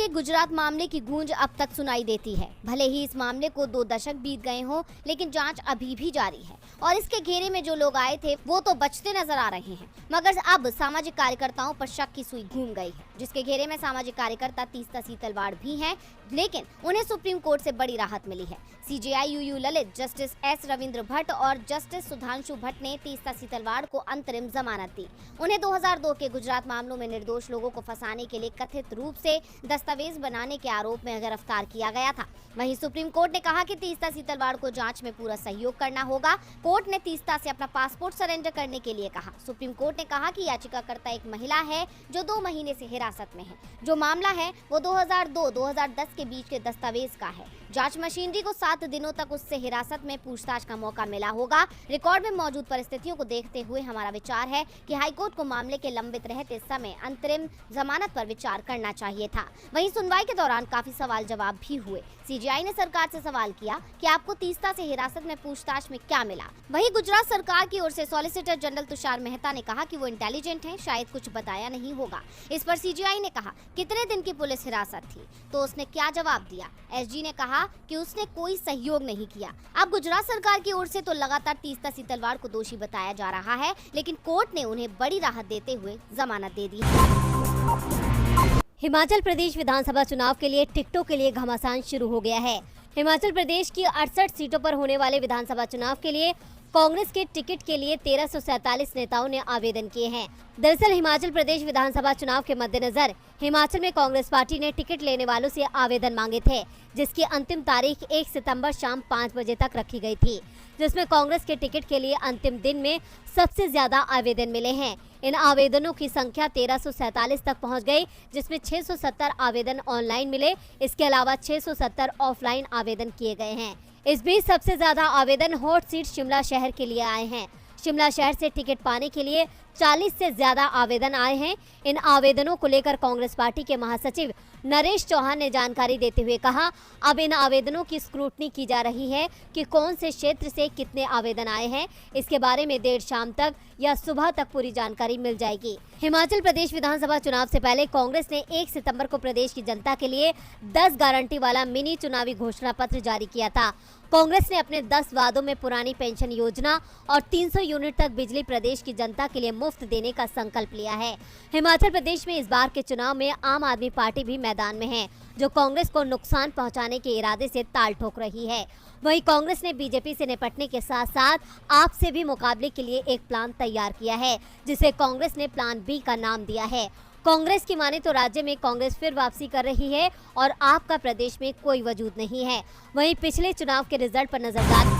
के गुजरात मामले की गूंज अब तक सुनाई देती है। भले ही इस मामले को 2 दशक बीत गए हों, लेकिन जांच अभी भी जारी है और इसके घेरे में जो लोग आए थे वो तो बचते नजर आ रहे हैं। मगर अब सामाजिक कार्यकर्ताओं पर शक की सुई घूम गई है, जिसके घेरे में सामाजिक कार्यकर्ता तीस्ता सीतलवाड़ भी हैं, लेकिन उन्हें सुप्रीम कोर्ट से बड़ी राहत मिली है। CJI UU Lalit, justice S Ravindra Bhatt और जस्टिस सुधांशु भट्ट ने तीस्ता सीतलवाड़ को अंतरिम जमानत दी। उन्हें 2002 के गुजरात मामलों में निर्दोष लोगों को फंसाने के लिए कथित रूप से दस्तावेज बनाने के आरोप में गिरफ्तार किया गया था। वहीं सुप्रीम कोर्ट ने कहा कि तीस्ता सीतलवाड़ को जांच में पूरा सहयोग करना होगा। कोर्ट ने तीस्ता से अपना पासपोर्ट सरेंडर करने के लिए कहा। सुप्रीम कोर्ट ने कहा कि याचिकाकर्ता एक महिला है जो 2 महीने से हिरासत में है। जो मामला है वो 2002-2010 के बीच के दस्तावेज का है। जांच मशीनरी को 7 दिनों तक उससे हिरासत में पूछताछ का मौका मिला होगा। रिकॉर्ड में मौजूद परिस्थितियों को देखते हुए हमारा विचार है कि हाईकोर्ट को मामले के लंबित रहते समय अंतरिम जमानत पर विचार करना चाहिए था। वहीं सुनवाई के दौरान काफी सवाल जवाब भी हुए। सीजेआई ने सरकार से सवाल किया कि आपको तीस्ता से हिरासत में पूछताछ में क्या मिला। वहीं गुजरात सरकार की ओर से सॉलिसिटर जनरल तुषार मेहता ने कहा कि वो इंटेलिजेंट हैं, शायद कुछ बताया नहीं होगा। इस पर सीजेआई ने कहा कितने दिन की पुलिस हिरासत थी, तो उसने क्या जवाब दिया। एसजी ने कहा कि उसने कोई सहयोग नहीं किया। अब गुजरात सरकार की ओर से तो लगातार तीस्ता सीतलवाड़ को दोषी बताया जा रहा है, लेकिन कोर्ट ने उन्हें बड़ी राहत देते हुए जमानत दे दी है। हिमाचल प्रदेश विधानसभा चुनाव के लिए टिकटों के लिए घमासान शुरू हो गया है। हिमाचल प्रदेश की 68 सीटों पर होने वाले विधानसभा चुनाव के लिए कांग्रेस के टिकट के लिए 1347 नेताओं ने आवेदन किए हैं। दरअसल हिमाचल प्रदेश विधानसभा चुनाव के मद्देनजर हिमाचल में कांग्रेस पार्टी ने टिकट लेने वालों से आवेदन मांगे थे, जिसकी अंतिम तारीख 1 सितंबर शाम 5 बजे तक रखी गई थी, जिसमें कांग्रेस के टिकट के लिए अंतिम दिन में सबसे ज्यादा आवेदन मिले हैं। इन आवेदनों की संख्या 1347 तक पहुंच गई, जिसमें 670 आवेदन ऑनलाइन मिले। इसके अलावा 670 ऑफलाइन आवेदन किए गए हैं। इस बीच सबसे ज्यादा आवेदन हॉट सीट शिमला शहर के लिए आए हैं। शिमला शहर से टिकट पाने के लिए 40 से ज्यादा आवेदन आए हैं। इन आवेदनों को लेकर कांग्रेस पार्टी के महासचिव नरेश चौहान ने जानकारी देते हुए कहा, अब इन आवेदनों की स्क्रूटनी की जा रही है कि कौन से क्षेत्र से कितने आवेदन आए हैं। इसके बारे में देर शाम तक या सुबह तक पूरी जानकारी मिल जाएगी। हिमाचल प्रदेश विधानसभा चुनाव से पहले कांग्रेस ने 1 सितंबर को प्रदेश की जनता के लिए 10 गारंटी वाला मिनी चुनावी घोषणा पत्र जारी किया था। कांग्रेस ने अपने 10 वादों में पुरानी पेंशन योजना और 300 यूनिट तक बिजली प्रदेश की जनता के लिए मुफ्त देने का संकल्प लिया है। हिमाचल प्रदेश में इस बार के चुनाव में आम आदमी पार्टी भी मैदान में है, जो कांग्रेस को नुकसान पहुंचाने के इरादे से ताल ठोक रही है। वहीं कांग्रेस ने बीजेपी से निपटने के साथ साथ आप से भी मुकाबले के लिए एक प्लान तैयार किया है, जिसे कांग्रेस ने प्लान बी का नाम दिया है। कांग्रेस की माने तो राज्य में कांग्रेस फिर वापसी कर रही है और आपका प्रदेश में कोई वजूद नहीं है। वहीं पिछले चुनाव के रिजल्ट पर नजर डाल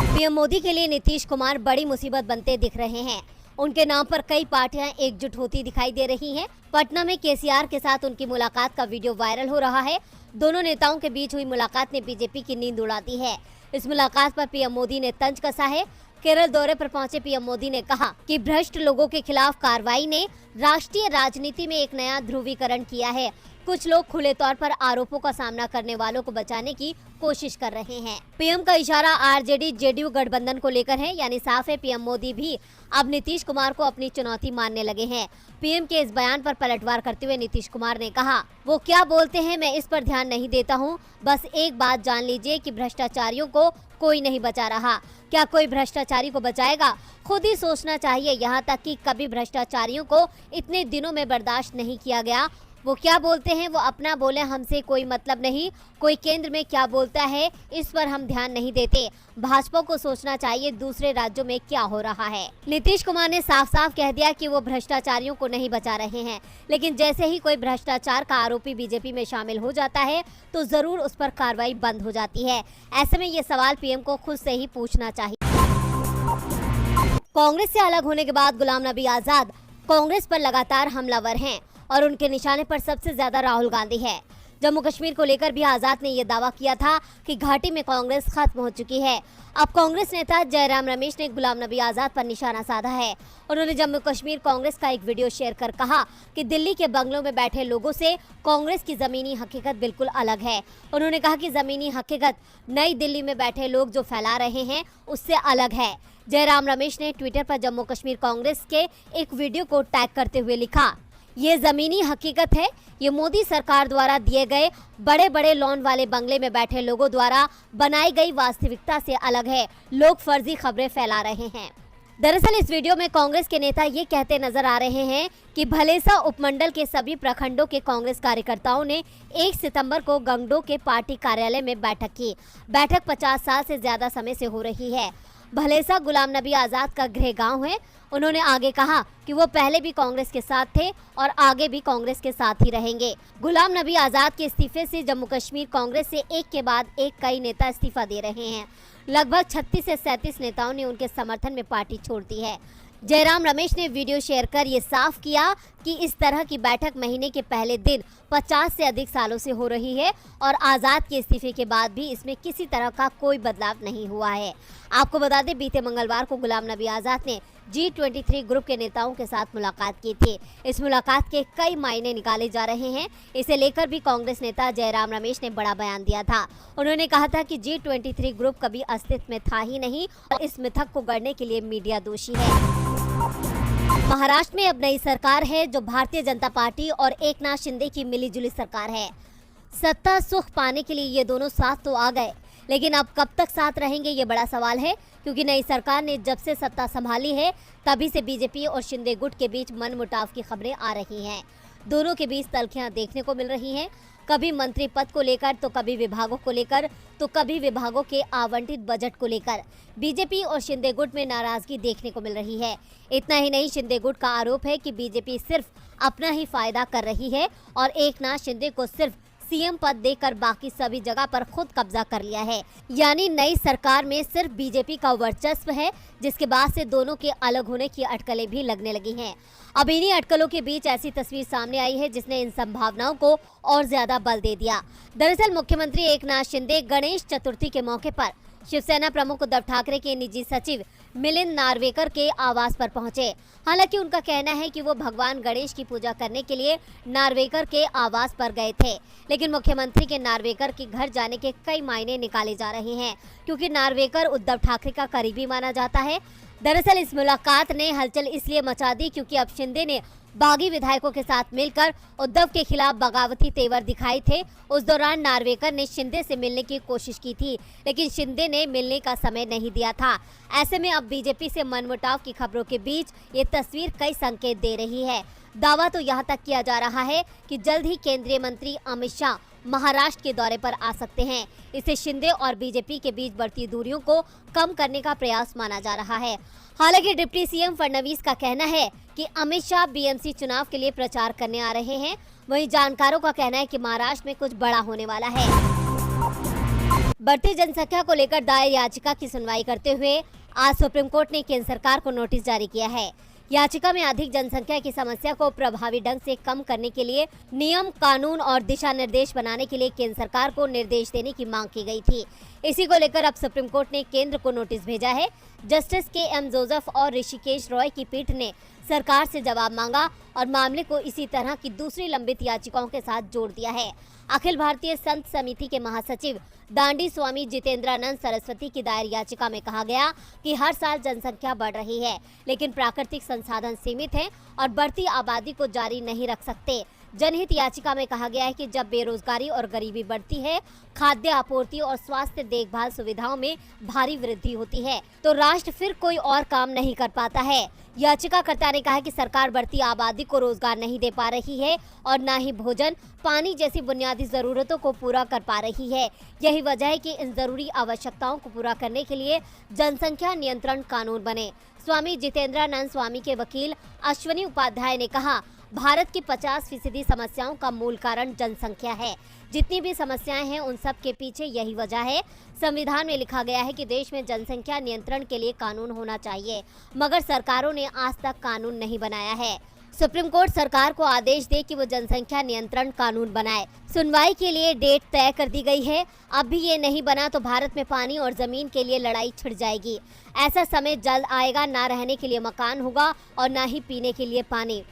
पीएम मोदी के लिए नीतीश कुमार बड़ी मुसीबत बनते दिख रहे हैं। उनके नाम पर कई पार्टियां एकजुट होती दिखाई दे रही हैं। पटना में केसीआर के साथ उनकी मुलाकात का वीडियो वायरल हो रहा है। दोनों नेताओं के बीच हुई मुलाकात ने बीजेपी की नींद उड़ा दी है। इस मुलाकात पर पीएम मोदी ने तंज कसा है। केरल दौरे पर पहुंचे पीएम मोदी ने कहा कि भ्रष्ट लोगों के खिलाफ कार्रवाई ने राष्ट्रीय राजनीति में एक नया ध्रुवीकरण किया है। कुछ लोग खुले तौर पर आरोपों का सामना करने वालों को बचाने की कोशिश कर रहे हैं। पीएम का इशारा आरजेडी जेडीयू गठबंधन को लेकर है, यानी साफ है पीएम मोदी भी अब नीतीश कुमार को अपनी चुनौती मानने लगे हैं। पीएम के इस बयान पर पलटवार करते हुए नीतीश कुमार ने कहा, वो क्या बोलते हैं मैं इस पर ध्यान नहीं देता हूँ, बस एक बात जान लीजिए कि भ्रष्टाचारियों को कोई नहीं बचा रहा। क्या कोई भ्रष्टाचारी को बचाएगा? खुद ही सोचना चाहिए। यहाँ तक कि कभी भ्रष्टाचारियों को इतने दिनों में बर्दाश्त नहीं किया गया। वो क्या बोलते हैं वो अपना बोले, हमसे कोई मतलब नहीं। कोई केंद्र में क्या बोलता है इस पर हम ध्यान नहीं देते। भाजपा को सोचना चाहिए दूसरे राज्यों में क्या हो रहा है। नीतीश कुमार ने साफ साफ कह दिया कि वो भ्रष्टाचारियों को नहीं बचा रहे हैं, लेकिन जैसे ही कोई भ्रष्टाचार का आरोपी बीजेपी में शामिल हो जाता है तो जरूर उस पर कार्रवाई बंद हो जाती है। ऐसे में ये सवाल पीएम को खुद से ही पूछना चाहिए। कांग्रेस से अलग होने के बाद गुलाम नबी आजाद कांग्रेस पर लगातार हमलावर हैं और उनके निशाने पर सबसे ज्यादा राहुल गांधी है। जम्मू कश्मीर को लेकर भी आजाद ने यह दावा किया था कि घाटी में कांग्रेस खत्म हो चुकी है। अब कांग्रेस नेता जयराम रमेश ने गुलाम नबी आजाद पर निशाना साधा है। उन्होंने जम्मू कश्मीर कांग्रेस का एक वीडियो शेयर कर कहा कि दिल्ली के बंगलों में बैठे लोगों से कांग्रेस की जमीनी हकीकत बिल्कुल अलग है। उन्होंने कहा कि जमीनी हकीकत नई दिल्ली में बैठे लोग जो फैला रहे हैं उससे अलग है। जयराम रमेश ने ट्विटर पर जम्मू कश्मीर कांग्रेस के एक वीडियो को टैग करते हुए लिखा, ये जमीनी हकीकत है। ये मोदी सरकार द्वारा दिए गए बड़े बड़े लॉन वाले बंगले में बैठे लोगों द्वारा बनाई गई वास्तविकता से अलग है। लोग फर्जी खबरें फैला रहे हैं। दरअसल इस वीडियो में कांग्रेस के नेता ये कहते नजर आ रहे हैं कि भलेसा उपमंडल के सभी प्रखंडों के कांग्रेस कार्यकर्ताओं ने 1 सितंबर को गंगडो के पार्टी कार्यालय में बैठक की। बैठक 50 साल से ज्यादा समय से हो रही है। भलेसा गुलाम नबी आज़ाद का गृह गांव है। उन्होंने आगे कहा कि वो पहले भी कांग्रेस के साथ थे और आगे भी कांग्रेस के साथ ही रहेंगे। गुलाम नबी आज़ाद के इस्तीफे से जम्मू कश्मीर कांग्रेस से एक के बाद एक कई नेता इस्तीफा दे रहे हैं। लगभग 36 से 37 नेताओं ने उनके समर्थन में पार्टी छोड़ दी है। जयराम रमेश ने वीडियो शेयर कर ये साफ किया कि इस तरह की बैठक महीने के पहले दिन 50 से अधिक सालों से हो रही है और आज़ाद के इस्तीफे के बाद भी इसमें किसी तरह का कोई बदलाव नहीं हुआ है। आपको बता दें, बीते मंगलवार को गुलाम नबी आज़ाद ने G23 ग्रुप के नेताओं के साथ मुलाकात की थी। इस मुलाकात के कई मायने निकाले जा रहे हैं। इसे लेकर भी कांग्रेस नेता जयराम रमेश ने बड़ा बयान दिया था। उन्होंने कहा था कि G23 ग्रुप कभी अस्तित्व में था ही नहीं और इस मिथक को गढ़ने के लिए मीडिया दोषी है। महाराष्ट्र में अब नई सरकार है जो भारतीय जनता पार्टी और एकनाथ शिंदे की मिलीजुली सरकार है। सत्ता सुख पाने के लिए ये दोनों साथ तो आ गए, लेकिन अब कब तक साथ रहेंगे ये बड़ा सवाल है, क्योंकि नई सरकार ने जब से सत्ता संभाली है तभी से बीजेपी और शिंदे गुट के बीच मनमुटाव की खबरें आ रही हैं। दोनों के बीच तल्खियां देखने को मिल रही हैं, कभी मंत्री पद को लेकर तो कभी विभागों को लेकर तो कभी विभागों के आवंटित बजट को लेकर। बीजेपी और शिंदे गुट में नाराजगी देखने को मिल रही है। इतना ही नहीं, शिंदे गुट का आरोप है कि बीजेपी सिर्फ अपना ही फायदा कर रही है और एकनाथ शिंदे को सिर्फ सीएम पद देकर बाकी सभी जगह पर खुद कब्जा कर लिया है। यानी नई सरकार में सिर्फ बीजेपी का वर्चस्व है, जिसके बाद से दोनों के अलग होने की अटकलें भी लगने लगी हैं। अब इन्हीं अटकलों के बीच ऐसी तस्वीर सामने आई है जिसने इन संभावनाओं को और ज्यादा बल दे दिया। दरअसल मुख्यमंत्री एकनाथ शिंदे गणेश चतुर्थी के मौके पर शिवसेना प्रमुख उद्धव ठाकरे के निजी सचिव मिलिंद नार्वेकर के आवास पर पहुंचे। हालांकि उनका कहना है कि वो भगवान गणेश की पूजा करने के लिए नार्वेकर के आवास पर गए थे, लेकिन मुख्यमंत्री के नार्वेकर के घर जाने के कई मायने निकाले जा रहे हैं, क्योंकि नार्वेकर उद्धव ठाकरे का करीबी माना जाता है। दरअसल इस मुलाकात ने हलचल इसलिए मचा दी क्योंकि अब शिंदे ने बागी विधायकों के साथ मिलकर उद्धव के खिलाफ बगावती तेवर दिखाए थे। उस दौरान नार्वेकर ने शिंदे से मिलने की कोशिश की थी, लेकिन शिंदे ने मिलने का समय नहीं दिया था। ऐसे में अब बीजेपी से मनमुटाव की खबरों के बीच ये तस्वीर कई संकेत दे रही है। दावा तो यहाँ तक किया जा रहा है कि जल्द ही केंद्रीय मंत्री अमित शाह महाराष्ट्र के दौरे पर आ सकते हैं। इसे शिंदे और बीजेपी के बीच बढ़ती दूरियों को कम करने का प्रयास माना जा रहा है। हालांकि डिप्टी सीएम फडणवीस का कहना है कि अमित शाह बीएमसी चुनाव के लिए प्रचार करने आ रहे हैं। वहीं जानकारों का कहना है कि महाराष्ट्र में कुछ बड़ा होने वाला है। बढ़ती जनसंख्या को लेकर दायर याचिका की सुनवाई करते हुए आज सुप्रीम कोर्ट ने केंद्र सरकार को नोटिस जारी किया है। याचिका में अधिक जनसंख्या की समस्या को प्रभावी ढंग से कम करने के लिए नियम, कानून और दिशा निर्देश बनाने के लिए केंद्र सरकार को निर्देश देने की मांग की गई थी। इसी को लेकर अब सुप्रीम कोर्ट ने केंद्र को नोटिस भेजा है। Justice KM. जोसेफ और ऋषिकेश रॉय की पीठ ने सरकार से जवाब मांगा और मामले को इसी तरह की दूसरी लंबित याचिकाओं के साथ जोड़ दिया है। अखिल भारतीय संत समिति के महासचिव दांडी स्वामी जितेंद्रानंद सरस्वती की दायर याचिका में कहा गया कि हर साल जनसंख्या बढ़ रही है, लेकिन प्राकृतिक संसाधन सीमित हैं और बढ़ती आबादी को जारी नहीं रख सकते। जनहित याचिका में कहा गया है कि जब बेरोजगारी और गरीबी बढ़ती है, खाद्य आपूर्ति और स्वास्थ्य देखभाल सुविधाओं में भारी वृद्धि होती है, तो राष्ट्र फिर कोई और काम नहीं कर पाता है। याचिकाकर्ता ने कहा कि सरकार बढ़ती आबादी को रोजगार नहीं दे पा रही है और न ही भोजन, पानी जैसी बुनियादी जरूरतों को पूरा कर पा रही है। यही वजह है कि इन जरूरी आवश्यकताओं को पूरा करने के लिए जनसंख्या नियंत्रण कानून बने। स्वामी जितेंद्रानंद स्वामी के वकील अश्वनी उपाध्याय ने कहा, भारत की 50% समस्याओं का मूल कारण जनसंख्या है। जितनी भी समस्याएं हैं उन सब के पीछे यही वजह है। संविधान में लिखा गया है कि देश में जनसंख्या नियंत्रण के लिए कानून होना चाहिए, मगर सरकारों ने आज तक कानून नहीं बनाया है। सुप्रीम कोर्ट सरकार को आदेश दे कि वो जनसंख्या नियंत्रण कानून बनाए। सुनवाई के लिए डेट तय कर दी गई है। अब भी ये नहीं बना तो भारत में पानी और जमीन के लिए लड़ाई छिड़ जाएगी। ऐसा समय जल्द आएगा, ना रहने के लिए मकान होगा और ना ही पीने के लिए पानी।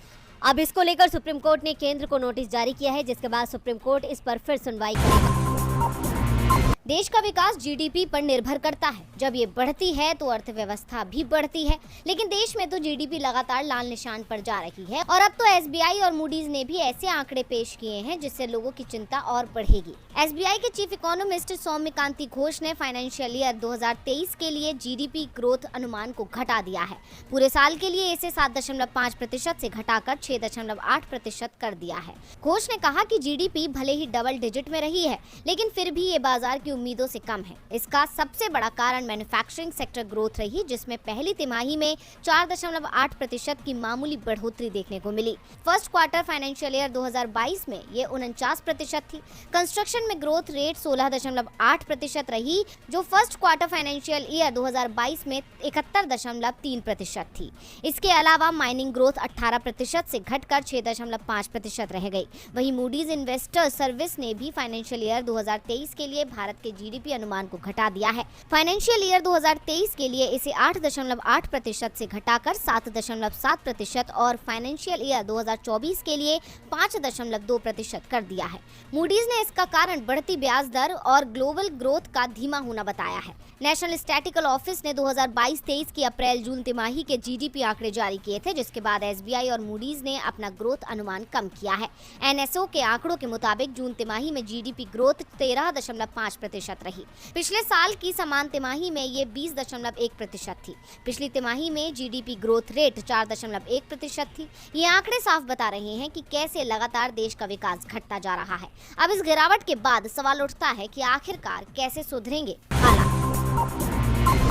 अब इसको लेकर सुप्रीम कोर्ट ने केंद्र को नोटिस जारी किया है, जिसके बाद सुप्रीम कोर्ट इस पर फिर सुनवाई करेगा। देश का विकास जीडीपी पर निर्भर करता है। जब ये बढ़ती है तो अर्थव्यवस्था भी बढ़ती है, लेकिन देश में तो जीडीपी लगातार लाल निशान पर जा रही है और अब तो एसबीआई और मूडीज ने भी ऐसे आंकड़े पेश किए हैं जिससे लोगों की चिंता और बढ़ेगी। एसबीआई के चीफ इकोनॉमिस्ट सौम्यकांति घोष ने फाइनेंशियल ईयर 2023 के लिए जीडीपी ग्रोथ अनुमान को घटा दिया है। पूरे साल के लिए इसे 7.5% से घटाकर 6.8% कर दिया है। घोष ने कहा कि जीडीपी भले ही डबल डिजिट में रही है, लेकिन फिर भी ये बाजार की उम्मीदों से कम है। इसका सबसे बड़ा कारण मैन्युफैक्चरिंग सेक्टर ग्रोथ रही, जिसमें पहली तिमाही में 4.8% की मामूली बढ़ोतरी देखने को मिली। फर्स्ट क्वार्टर फाइनेंशियल ईयर 2022 में ये 49% थी। कंस्ट्रक्शन में ग्रोथ रेट 16.8% रही, जो फर्स्ट क्वार्टर फाइनेंशियल ईयर 2022 में 71.3% थी। इसके अलावा माइनिंग ग्रोथ 18% से घटकर 6.5% रह गई। वहीं मूडीज इन्वेस्टर सर्विस ने भी फाइनेंशियल ईयर 2023 के लिए भारत के जीडीपी अनुमान को घटा दिया है। फाइनेंशियल ईयर 2023 के लिए इसे 8.8% से घटाकर 7.7% और फाइनेंशियल ईयर 2024 के लिए 5.2% कर दिया है। मूडीज ने इसका कारण बढ़ती ब्याज दर और ग्लोबल ग्रोथ का धीमा होना बताया है। नेशनल स्टैटिस्टिकल ऑफिस ने 2022-23 की अप्रैल-जून तिमाही के जीडीपी आंकड़े जारी किए थे, जिसके बाद एसबीआई और मूडीज ने अपना ग्रोथ अनुमान कम किया है। एनएसओ के आंकड़ों के मुताबिक जून तिमाही में जीडीपी ग्रोथ 13.5% रही। पिछले साल की समान तिमाही में ये 20.1% थी। पिछली तिमाही में जीडीपी ग्रोथ रेट 4.1% थी। ये आंकड़े साफ बता रहे हैं कि कैसे लगातार देश का विकास घटता जा रहा है। अब इस गिरावट के बाद सवाल उठता है कि आखिरकार कैसे सुधरेंगे हालात।